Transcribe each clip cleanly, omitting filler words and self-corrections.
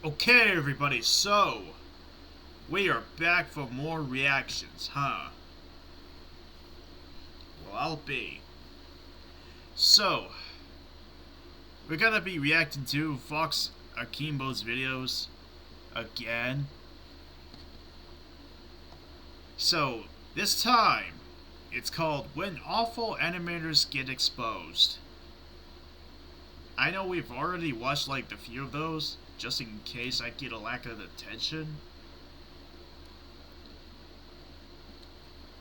Okay, everybody, so we are back for more reactions, huh? Well, I'll be. So, we're gonna be reacting to Fox Akimbo's videos again. So, this time, it's called When Awful Animators Get Exposed. I know we've already watched like a few of those, just in case I get a lack of attention.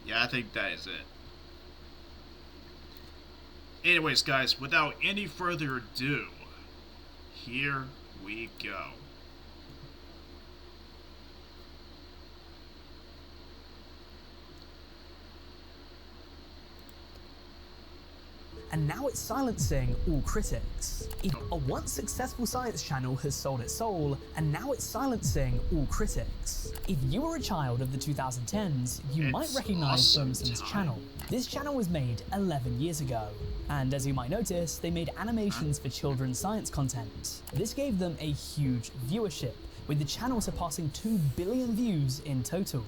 Yeah, I think that is it. Anyways, guys, without any further ado, here we go. And now it's silencing all critics. A once successful science channel has sold its soul, and now it's silencing all critics. If you were a child of the 2010s, you might recognize Omson's channel. This channel was made 11 years ago, and as you might notice, they made animations for children's science content. This gave them a huge viewership, with the channel surpassing 2 billion views in total.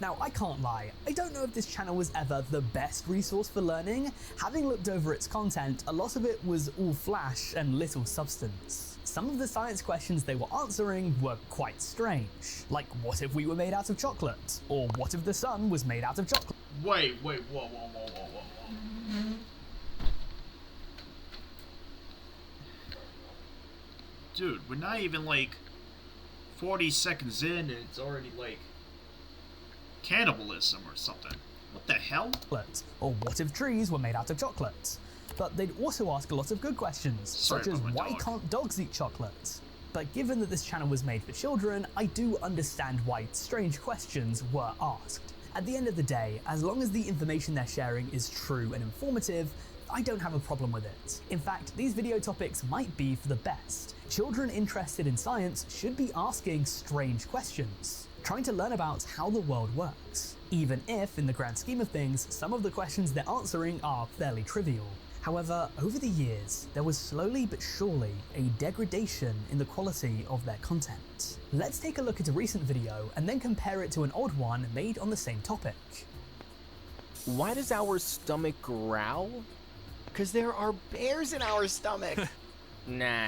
Now, I can't lie, I don't know if this channel was ever the best resource for learning. Having looked over its content, a lot of it was all flash and little substance. Some of the science questions they were answering were quite strange, like what if we were made out of chocolate? Or what if the sun was made out of chocolate? Wait, whoa. Dude, we're not even like 40 seconds in and it's already like cannibalism or something. What the hell? Or what if trees were made out of chocolate? But they'd also ask a lot of good questions, such as why can't dogs eat chocolate? But given that this channel was made for children, I do understand why strange questions were asked. At the end of the day, as long as the information they're sharing is true and informative, I don't have a problem with it. In fact, these video topics might be for the best. Children interested in science should be asking strange questions, trying to learn about how the world works, even if, in the grand scheme of things, some of the questions they're answering are fairly trivial. However, over the years, there was slowly but surely a degradation in the quality of their content. Let's take a look at a recent video and then compare it to an old one made on the same topic. Why does our stomach growl? Because there are bears in our stomach. Nah.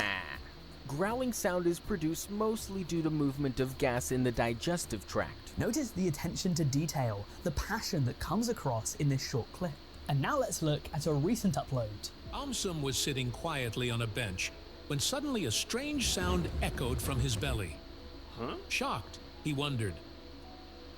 Growling sound is produced mostly due to movement of gas in the digestive tract. Notice the attention to detail, the passion that comes across in this short clip. And now let's look at a recent upload. Omsum was sitting quietly on a bench when suddenly a strange sound echoed from his belly. Huh? Shocked, he wondered,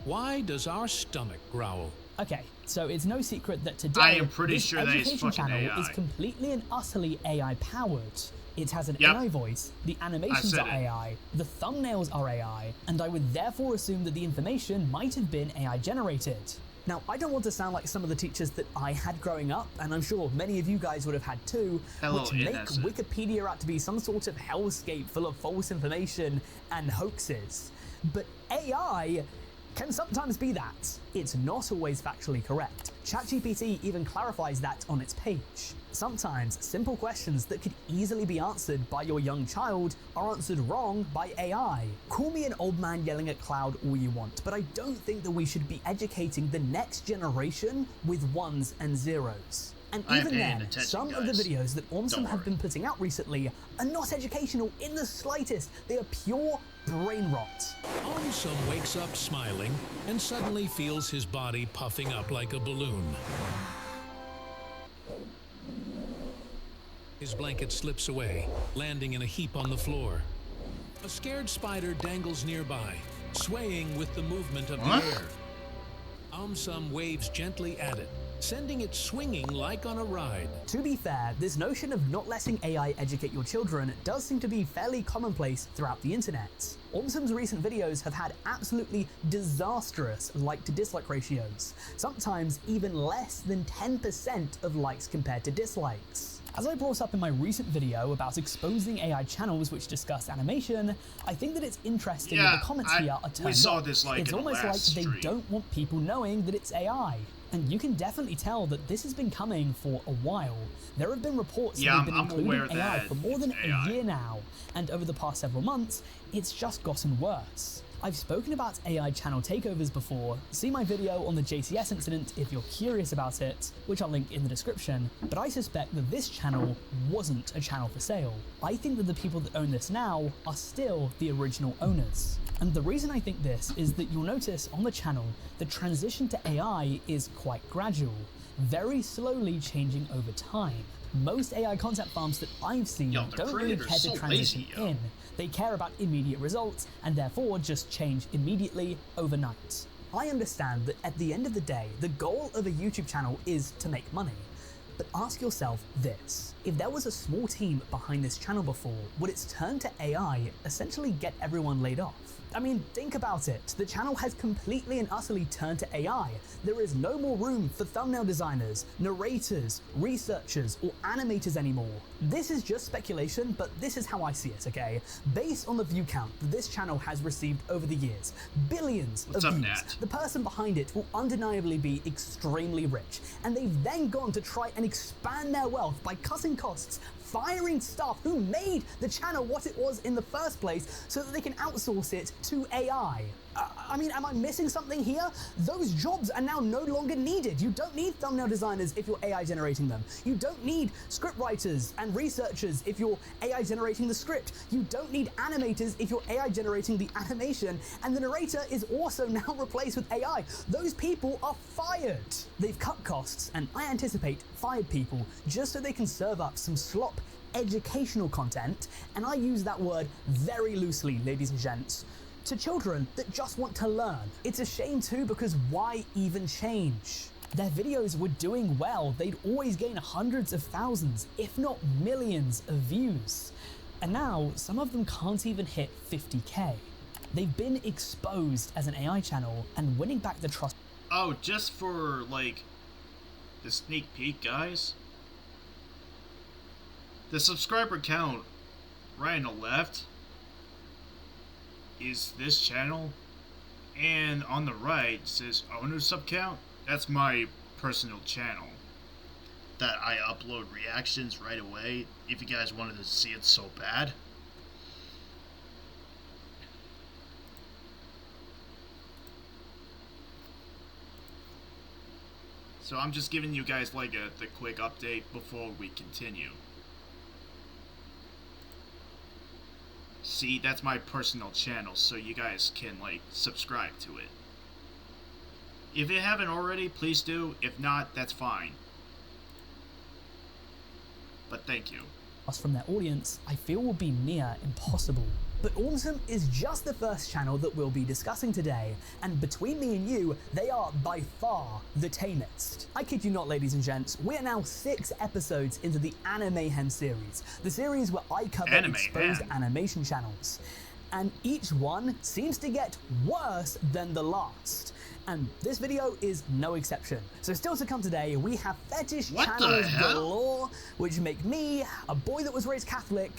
why does our stomach growl? Okay, so it's no secret that today I am pretty this sure that is education fucking channel AI. is completely and utterly AI powered. It has an AI voice, the animations are AI, the thumbnails are AI, and I would therefore assume that the information might have been AI generated. Now, I don't want to sound like some of the teachers that I had growing up, and I'm sure many of you guys would have had too, which make Wikipedia out to be some sort of hellscape full of false information and hoaxes. But AI can sometimes be that. It's not always factually correct. ChatGPT even clarifies that on its page. Sometimes simple questions that could easily be answered by your young child are answered wrong by AI. Call me an old man yelling at cloud all you want, but I don't think that we should be educating the next generation with ones and zeros. And even then, some of the videos that Omsum have been putting out recently are not educational in the slightest. They are pure brain rot. Omsum wakes up smiling and suddenly feels his body puffing up like a balloon. His blanket slips away, landing in a heap on the floor. A scared spider dangles nearby, swaying with the movement of the air. Omsum waves gently at it, sending it swinging like on a ride. To be fair, this notion of not letting AI educate your children does seem to be fairly commonplace throughout the internet. Omsum's recent videos have had absolutely disastrous like to dislike ratios, sometimes even less than 10% of likes compared to dislikes. As I brought up in my recent video about exposing AI channels which discuss animation, I think that it's interesting that the comments here are turned we saw off. this like it's in almost the like last they stream. don't want people knowing that it's AI. And you can definitely tell that this has been coming for a while. There have been reports that they've been including AI for more than a year now, and over the past several months, it's just gotten worse. I've spoken about AI channel takeovers before. See my video on the JCS incident if you're curious about it, which I'll link in the description, but I suspect that this channel wasn't a channel for sale. I think that the people that own this now are still the original owners. And the reason I think this is that you'll notice on the channel, the transition to AI is quite gradual, very slowly changing over time. Most AI content farms that I've seen don't really care to transition in. They care about immediate results and therefore just change immediately overnight. I understand that at the end of the day, the goal of a YouTube channel is to make money. But ask yourself this: if there was a small team behind this channel before, would its turn to AI essentially get everyone laid off? I mean, think about it. The channel has completely and utterly turned to AI. There is no more room for thumbnail designers, narrators, researchers, or animators anymore. This is just speculation, but this is how I see it, okay? Based on the view count that this channel has received over the years, billions of views, the person behind it will undeniably be extremely rich, and they've then gone to try and expand their wealth by cutting costs, firing staff who made the channel what it was in the first place so that they can outsource it to AI. I mean, am I missing something here? Those jobs are now no longer needed. You don't need thumbnail designers if you're AI generating them. You don't need script writers and researchers if you're AI generating the script. You don't need animators if you're AI generating the animation. And the narrator is also now replaced with AI. Those people are fired. They've cut costs, and I anticipate fired people just so they can serve up some slop educational content, and I use that word very loosely, ladies and gents, to children that just want to learn. It's a shame too, because why even change? Their videos were doing well. They'd always gain hundreds of thousands, if not millions of views. And now some of them can't even hit 50k. They've been exposed as an AI channel, and winning back the trust. Oh, just for like the sneak peek, guys. The subscriber count right on the left is this channel, and on the right says owner sub count. That's my personal channel that I upload reactions right away if you guys wanted to see it so bad. So I'm just giving you guys like the quick update before we continue. See, that's my personal channel, so you guys can, like, subscribe to it. If you haven't already, please do. If not, that's fine. But thank you. From their audience, I feel will be near impossible. But Awesome is just the first channel that we'll be discussing today, and between me and you, they are by far the tamest. I kid you not, ladies and gents, we are now 6 episodes into the Animayhem series, the series where I cover exposed animation channels. And each one seems to get worse than the last. And this video is no exception. So still to come today, we have fetish channels galore, which make me, a boy that was raised Catholic,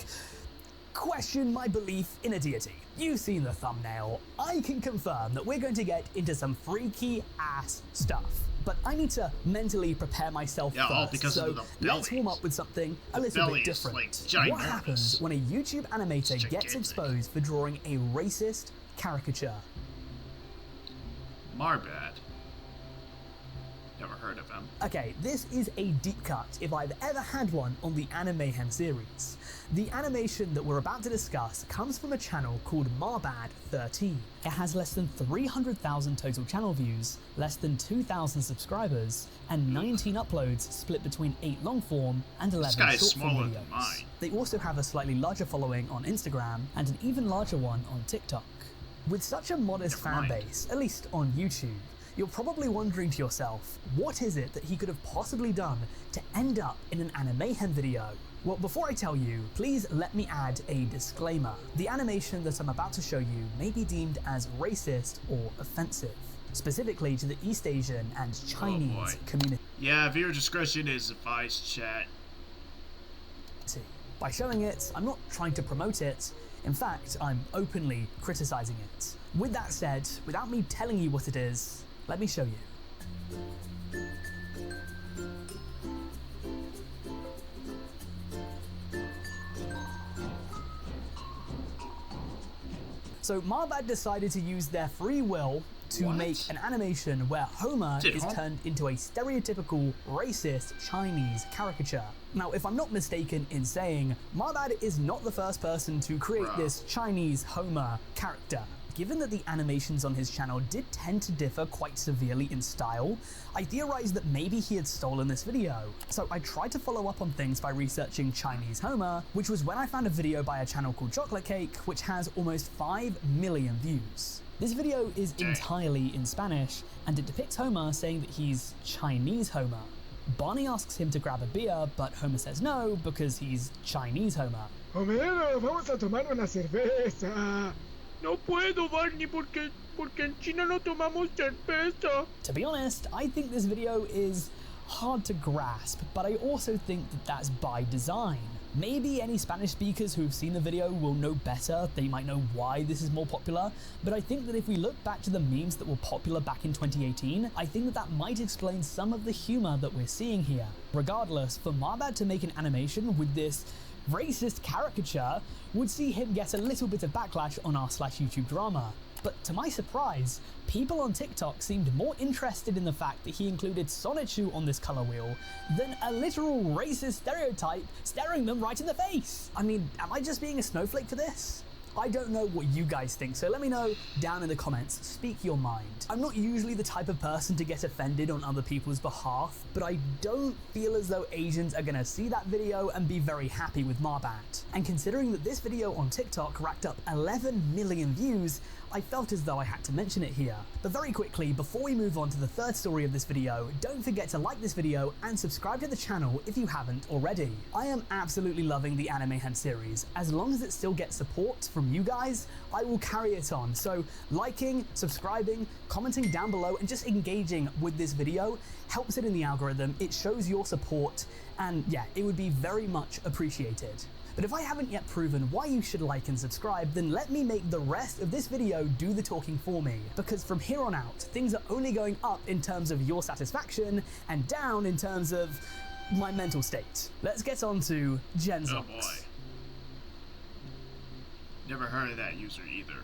question my belief in a deity. You've seen the thumbnail. I can confirm that we're going to get into some freaky ass stuff. But I need to mentally prepare myself first, so let's warm up with something a little bit different. What happens when a YouTube animator gets exposed for drawing a racist caricature? Marbad. Never heard of him. Okay, this is a deep cut, if I've ever had one on the Animayhem series. The animation that we're about to discuss comes from a channel called Marbad13. It has less than 300,000 total channel views, less than 2,000 subscribers, and 19 uploads split between 8 long form and 11 short form videos. They also have a slightly larger following on Instagram and an even larger one on TikTok. With such a modest fan base, at least on YouTube, you're probably wondering to yourself, what is it that he could have possibly done to end up in an Animayhem video? Well, before I tell you, please let me add a disclaimer. The animation that I'm about to show you may be deemed as racist or offensive, specifically to the East Asian and Chinese community. Yeah, viewer discretion is advised, chat. to. By showing it, I'm not trying to promote it. In fact, I'm openly criticizing it. With that said, without me telling you what it is, let me show you. So Marbad decided to use their free will to make an animation where Homer is turned into a stereotypical racist Chinese caricature. Now, if I'm not mistaken in saying, Marbad is not the first person to create this Chinese Homer character. Given that the animations on his channel did tend to differ quite severely in style, I theorized that maybe he had stolen this video. So I tried to follow up on things by researching Chinese Homer, which was when I found a video by a channel called Chocolate Cake, which has almost 5 million views. This video is entirely in Spanish, and it depicts Homer saying that he's Chinese Homer. Barney asks him to grab a beer, but Homer says no because he's Chinese Homer. Homero, vamos a tomar una cerveza. No puedo, Barney, porque en China no tomamos cerveza. To be honest, I think this video is hard to grasp, but I also think that that's by design. Maybe any Spanish speakers who've seen the video will know better, they might know why this is more popular, but I think that if we look back to the memes that were popular back in 2018, I think that that might explain some of the humor that we're seeing here. Regardless, for Marbad to make an animation with this racist caricature would see him get a little bit of backlash on r/YouTube drama. But to my surprise, people on TikTok seemed more interested in the fact that he included Sonichu on this color wheel than a literal racist stereotype staring them right in the face. I mean, am I just being a snowflake for this? I don't know what you guys think, so let me know down in the comments. Speak your mind. I'm not usually the type of person to get offended on other people's behalf, but I don't feel as though Asians are gonna see that video and be very happy with Marbad. And considering that this video on TikTok racked up 11 million views, I felt as though I had to mention it here. But very quickly, before we move on to the third story of this video, don't forget to like this video and subscribe to the channel if you haven't already. I am absolutely loving the Anime Hand series. As long as it still gets support from you guys, I will carry it on. So liking, subscribing, commenting down below, and just engaging with this video helps it in the algorithm. It shows your support, and yeah, it would be very much appreciated. But if I haven't yet proven why you should like and subscribe, then let me make the rest of this video do the talking for me. Because from here on out, things are only going up in terms of your satisfaction and down in terms of my mental state. Let's get on to Genzox. Oh boy. Never heard of that user either.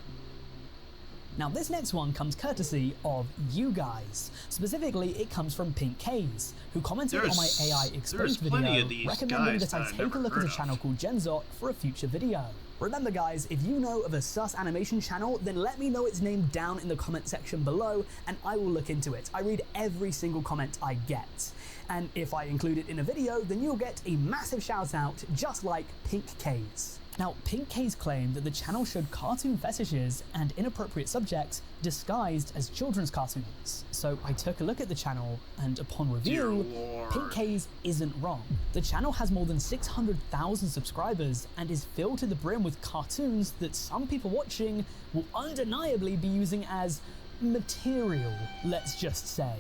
Now this next one comes courtesy of you guys. Specifically, it comes from Pink K's, who commented on my AI exposed video, recommending that I take a look at a channel called Genzox for a future video. Remember guys, if you know of a sus animation channel, then let me know its name down in the comment section below and I will look into it. I read every single comment I get. And if I include it in a video, then you'll get a massive shout out, just like Pink K's. Now, Pink K's claimed that the channel showed cartoon fetishes and inappropriate subjects disguised as children's cartoons. So I took a look at the channel, and upon review, Pink K's isn't wrong. The channel has more than 600,000 subscribers and is filled to the brim with cartoons that some people watching will undeniably be using as material, let's just say.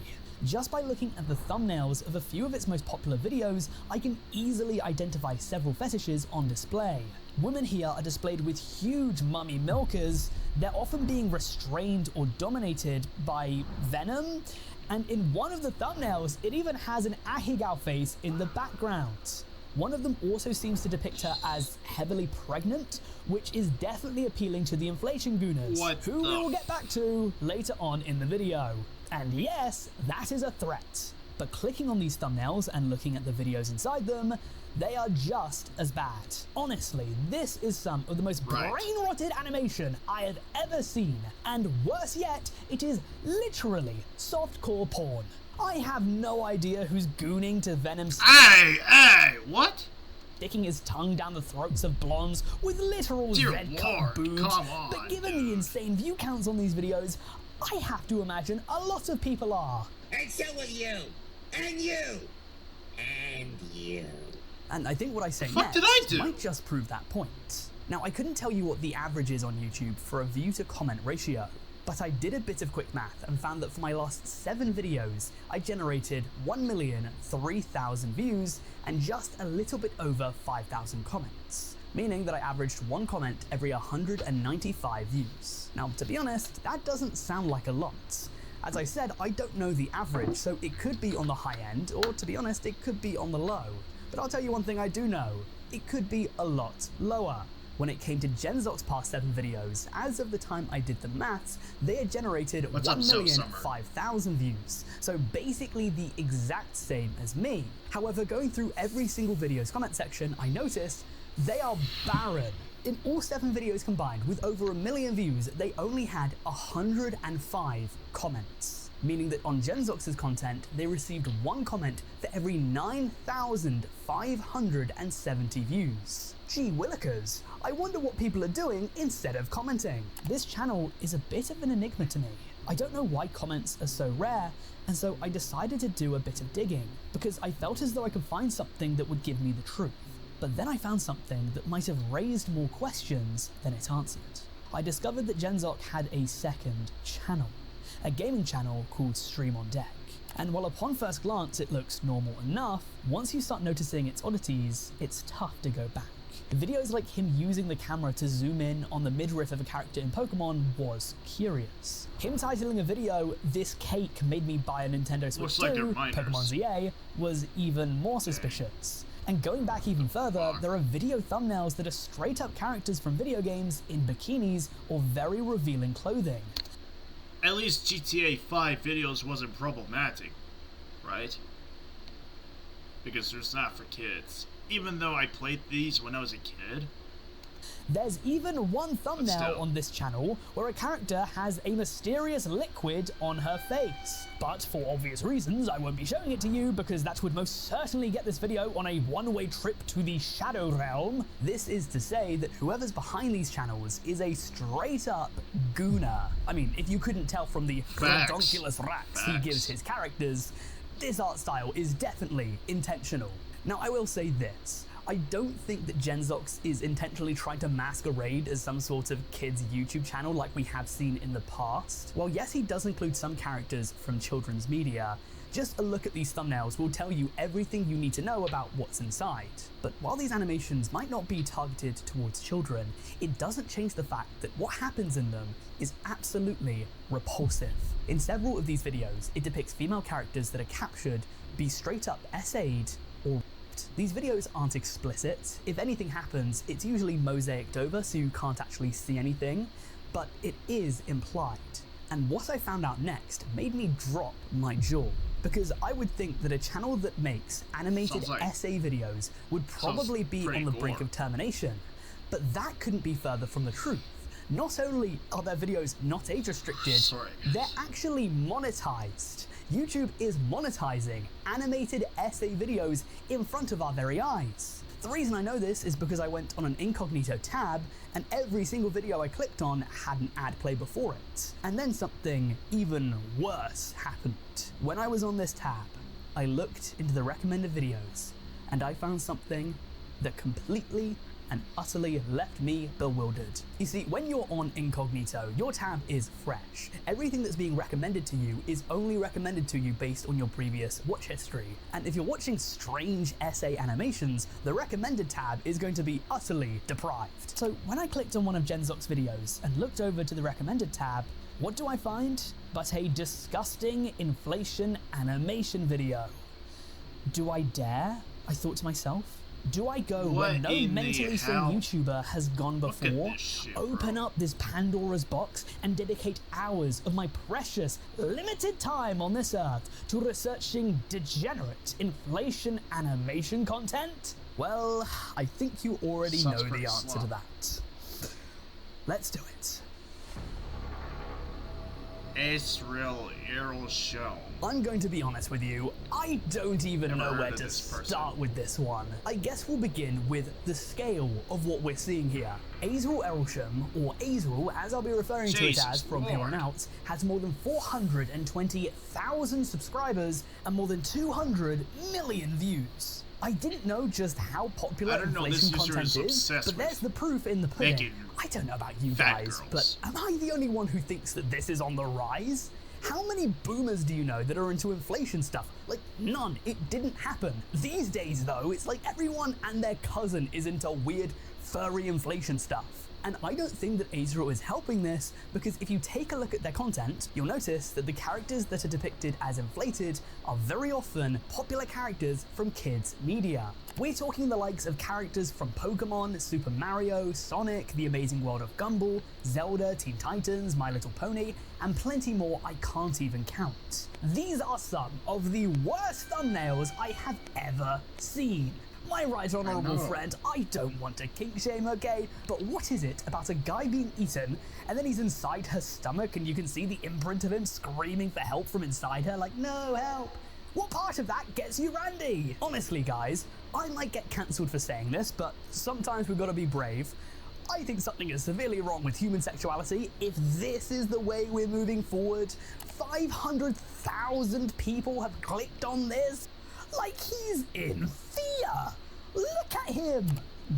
Just by looking at the thumbnails of a few of its most popular videos, I can easily identify several fetishes on display. Women here are displayed with huge mummy milkers. They're often being restrained or dominated by venom, and in one of the thumbnails, it even has an Ahegao face in the background. One of them also seems to depict her as heavily pregnant, which is definitely appealing to the inflation gooners, who we will get back to later on in the video. And yes, that is a threat. But clicking on these thumbnails and looking at the videos inside them, they are just as bad. Honestly, this is some of the most brain-rotted animation I have ever seen. And worse yet, it is literally softcore porn. I have no idea who's gooning to Venom's— Hey, what? Sticking his tongue down the throats of blondes with literal Z-cut boobs. Come on, but given the insane view counts on these videos, I have to imagine a lot of people are. And so will you! And you! And you! And I think what I say What next did I do? might just prove that point. Now, I couldn't tell you what the average is on YouTube for a view to comment ratio, But I did a bit of quick math and found that for my last 7 videos, I generated 1,003,000 views and just a little bit over 5,000 comments, meaning that I averaged 1 comment every 195 views. Now, to be honest, that doesn't sound like a lot. As I said, I don't know the average, so it could be on the high end, or to be honest, it could be on the low. But I'll tell you one thing I do know, it could be a lot lower. When it came to Genzoc's past 7 videos, as of the time I did the maths, they had generated 1,005,000 views, so basically the exact same as me. However, going through every single video's comment section, I noticed they are barren. In all 7 videos combined, with over 1 million views, they only had 105 comments, meaning that on Genzox's content, they received 1 comment for every 9,570 views. Gee willikers, I wonder what people are doing instead of commenting. This channel is a bit of an enigma to me. I don't know why comments are so rare, and so I decided to do a bit of digging, because I felt as though I could find something that would give me the truth. But then I found something that might have raised more questions than it answered. I discovered that Genzoc had a second channel, a gaming channel called Stream on Deck. And while upon first glance it looks normal enough, once you start noticing its oddities, it's tough to go back. Videos like him using the camera to zoom in on the midriff of a character in Pokemon was curious. Him titling a video, "This cake made me buy a Nintendo Switch 2, Pokemon ZA," was even more suspicious. And going back even further, there are video thumbnails that are straight up characters from video games in bikinis or very revealing clothing. At least GTA 5 videos wasn't problematic, right? Because it's not for kids. Even though I played these when I was a kid. There's even one thumbnail on this channel where a character has a mysterious liquid on her face. But for obvious reasons, I won't be showing it to you because that would most certainly get this video on a one-way trip to the Shadow Realm. This is to say that whoever's behind these channels is a straight-up gooner. I mean, if you couldn't tell from the redonkulous racks he gives his characters, this art style is definitely intentional. Now, I will say this. I don't think that Genzox is intentionally trying to masquerade as some sort of kids YouTube channel like we have seen in the past. While yes, he does include some characters from children's media, just a look at these thumbnails will tell you everything you need to know about what's inside. But while these animations might not be targeted towards children, it doesn't change the fact that what happens in them is absolutely repulsive. In several of these videos, it depicts female characters that are captured, be straight up essayed, or these videos aren't explicit. If anything happens, it's usually mosaicked over so you can't actually see anything, but it is implied. And what I found out next made me drop my jaw, because I would think that a channel that makes animated essay videos would probably be on the brink of termination, but that couldn't be further from the truth. Not only are their videos not age restricted, they're actually monetized. YouTube is monetizing animated essay videos in front of our very eyes. The reason I know this is because I went on an incognito tab and every single video I clicked on had an ad play before it. And then something even worse happened. When I was on this tab, I looked into the recommended videos and I found something that completely and utterly left me bewildered. You see, when you're on incognito, your tab is fresh. Everything that's being recommended to you is only recommended to you based on your previous watch history. And if you're watching strange essay animations, the recommended tab is going to be utterly deprived. So when I clicked on one of Genzoc's videos and looked over to the recommended tab, what do I find but a disgusting inflation animation video? Do I dare? I thought to myself. Do I go where no mentally sane YouTuber has gone before, open up this Pandora's box and dedicate hours of my precious, limited time on this earth to researching degenerate inflation animation content? Well, I think you already know the answer to that. Let's do it. Israel Show. I'm going to be honest with you, I don't even know where to start with this one. I guess we'll begin with the scale of what we're seeing here. Azrael Erlsham, or Azrael as I'll be referring to it as from here on out, has more than 420,000 subscribers and more than 200 million views. I didn't know just how popular I don't know, this inflation user content is is, obsessed but there's with the proof in the pudding. making I don't know about you fat guys, girls. but am I the only one who thinks that this is on the rise? How many boomers do you know that are into inflation stuff? Like, none. It didn't happen. These days, though, it's like everyone and their cousin is into weird, furry inflation stuff. And I don't think that A0 is helping this, because if you take a look at their content, you'll notice that the characters that are depicted as inflated are very often popular characters from kids' media. We're talking the likes of characters from Pokemon, Super Mario, Sonic, The Amazing World of Gumball, Zelda, Teen Titans, My Little Pony, and plenty more I can't even count. These are some of the worst thumbnails I have ever seen. My right honourable friend, I don't want to kink shame, okay? But what is it about a guy being eaten, and then he's inside her stomach and you can see the imprint of him screaming for help from inside her, like, no, help? What part of that gets you randy? Honestly, guys, I might get cancelled for saying this, but sometimes we've got to be brave. I think something is severely wrong with human sexuality if this is the way we're moving forward. 500,000 people have clicked on this? Like he's in fear! Look at him!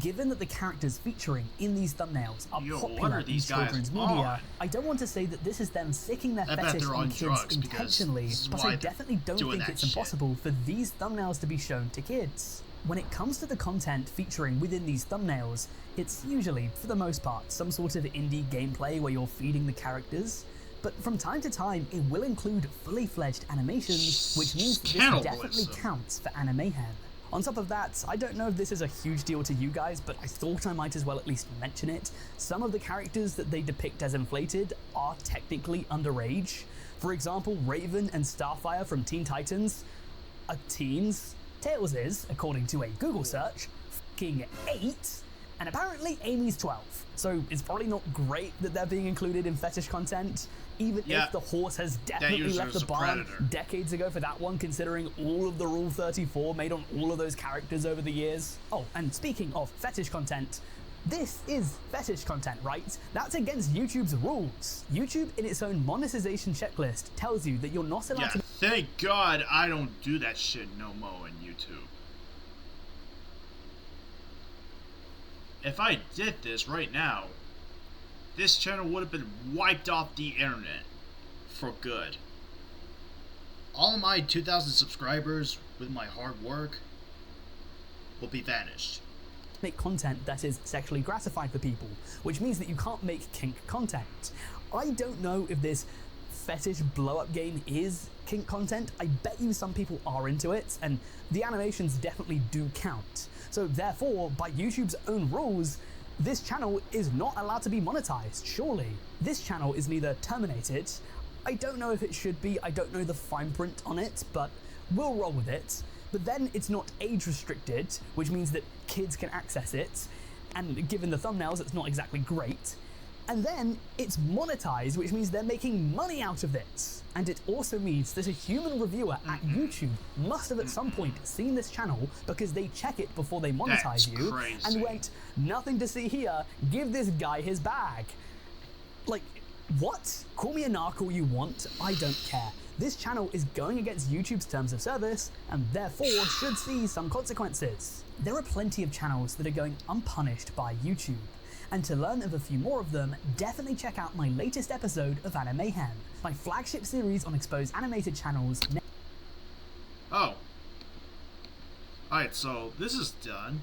Given that the characters featuring in these thumbnails are popular in children's media, I don't want to say that this is them sicking their fetish on kids intentionally, but I definitely don't think it's impossible for these thumbnails to be shown to kids. When it comes to the content featuring within these thumbnails, it's usually, for the most part, some sort of indie gameplay where you're feeding the characters. But from time to time, it will include fully fledged animations, which means that this definitely counts for Animayhem. On top of that, I don't know if this is a huge deal to you guys, but I thought I might as well at least mention it. Some of the characters that they depict as inflated are technically underage. For example, Raven and Starfire from Teen Titans are teens. Tails is, according to a Google search, f***ing 8. And apparently Amy's 12, so it's probably not great that they're being included in fetish content, even if the horse has definitely left the barn decades ago for that one, considering all of the Rule 34 made on all of those characters over the years. Oh, and speaking of fetish content, this is fetish content, right? That's against YouTube's rules. YouTube, in its own monetization checklist, tells you that you're not allowed to... Thank God I don't do that shit no more on YouTube. If I did this right now, this channel would have been wiped off the internet for good. All my 2,000 subscribers with my hard work will be vanished. Make content that is sexually gratifying for people, which means that you can't make kink content. I don't know if this fetish blow-up game is kink content. I bet you some people are into it, and the animations definitely do count. So therefore, by YouTube's own rules, this channel is not allowed to be monetized, surely. This channel is neither terminated, I don't know if it should be, I don't know the fine print on it, but we'll roll with it. But then it's not age restricted, which means that kids can access it, and given the thumbnails, it's not exactly great. And then it's monetized, which means they're making money out of it. And it also means that a human reviewer at YouTube must have at some point seen this channel because they check it before they monetize you and went, nothing to see here, give this guy his bag. Like, what? Call me a narc all you want, I don't care. This channel is going against YouTube's terms of service and therefore should see some consequences. There are plenty of channels that are going unpunished by YouTube. And to learn of a few more of them, definitely check out my latest episode of Animayhem, my flagship series on exposed animated channels. Oh. Alright, so this is done.